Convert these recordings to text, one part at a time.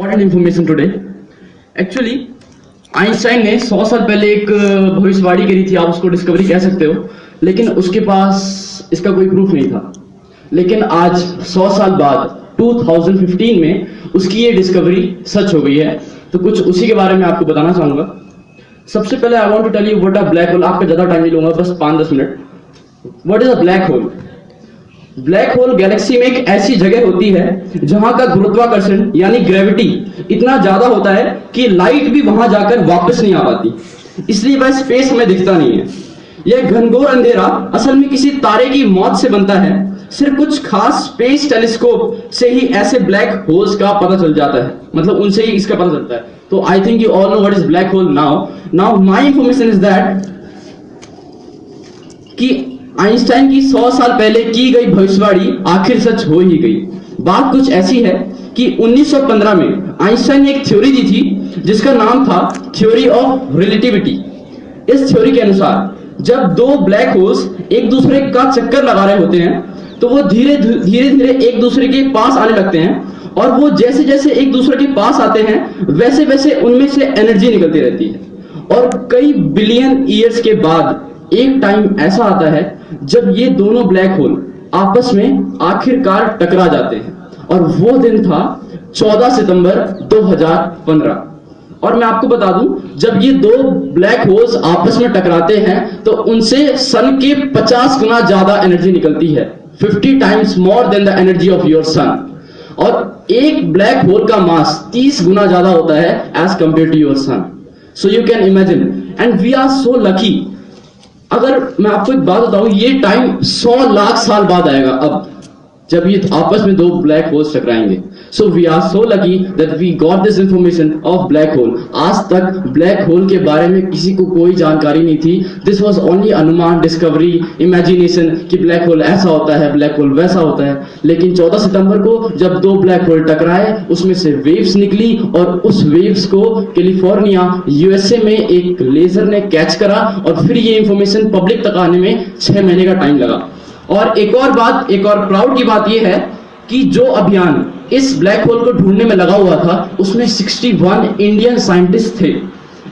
Important information today. Actually Einstein ने 100 साल पहले एक भविष्यवाणी करी थी, आप उसको डिस्कवरी कह सकते हो, लेकिन उसके पास इसका कोई प्रूफ नहीं था। लेकिन आज 100 साल बाद 2015 में उसकी ये डिस्कवरी सच हो गई है। तो कुछ उसी के बारे में आपको बताना चाहूंगा। सबसे पहले I want to tell you what a black hole. आपका ज्यादा टाइम नहीं लूंगा, बस 5-10 मिनट। What is a black hole? Black hole galaxy में एक ऐसी जगह होती है जहां का गुरुत्वाकर्षण यानी ग्रेविटी इतना ज्यादा होता है कि लाइट भी वहां जाकर वापस नहीं आ पाती, इसलिए वह स्पेस हमें दिखता नहीं है। यह घनघोर अंधेरा असल में किसी तारे की मौत से बनता है। सिर्फ कुछ खास स्पेस टेलीस्कोप से ही ऐसे ब्लैक होल्स का पता चल जाता है, मतलब उनसे ही इसका पता चलता है। तो I think you all know what is black hole now my information is that कि आइंस्टाइन की 100 साल पहले की गई भविष्यवाणी आखिर सच हो ही गई। बात कुछ ऐसी है कि 1915 में आइंस्टाइन ने एक थ्योरी दी थी जिसका नाम था थ्योरी ऑफ रिलेटिविटी। इस थ्योरी के अनुसार जब दो ब्लैक होल्स एक दूसरे का चक्कर लगा रहे होते हैं तो वो धीरे धीरे एक दूसरे के पास आने लगते हैं, और वो जैसे जैसे एक दूसरे के पास आते हैं वैसे वैसे उनमें से एनर्जी निकलती रहती है। और कई बिलियन ईयर्स के बाद एक टाइम ऐसा आता है जब ये दोनों ब्लैक होल आपस में आखिरकार टकरा जाते हैं, और वो दिन था 14 सितंबर 2015। और मैं आपको बता दूं, जब ये दो ब्लैक होल्स आपस में टकराते हैं तो उनसे सन के 50 गुना ज्यादा एनर्जी निकलती है, 50 times more than the energy of your son. और एक ब्लैक होल का मास 30 गुना ज्यादा होता है as compare to your sun. So you can imagine, and we are so lucky. अगर मैं आपको एक बात बताऊं, ये टाइम 100 लाख साल बाद आएगा अब, जब ये आपस में दो ब्लैक होल्स टकराएंगे। So we are so lucky that we got this information of black hole. आज तक ब्लैक होल के बारे में किसी को कोई जानकारी नहीं थी। दिस वाज ओनली अनुमान, डिस्कवरी, इमेजिनेशन कि ब्लैक होल ऐसा होता है, ब्लैक होल वैसा होता है। लेकिन 14 सितंबर को जब दो ब्लैक होल टकराए, उसमें से वेव्स निकली, और उस वेव्स को कैलिफोर्निया यूएसए में एक लेजर ने कैच करा, और फिर ये इंफॉर्मेशन पब्लिक तक आने में 6 महीने का टाइम लगा। और एक और प्राउड की बात यह है कि जो अभियान इस ब्लैक होल को ढूंढने में लगा हुआ था उसमें 61 इंडियन साइंटिस्ट थे।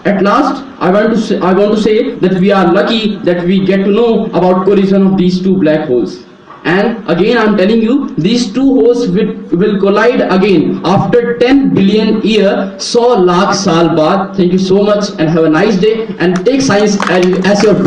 At last, I want to say that we are lucky that we get to know about collision of these two black holes. And again, I'm telling you, these two holes will collide again after 10 billion year, 100 lakh साल बाद। Thank you so much and have a nice day, and take science as your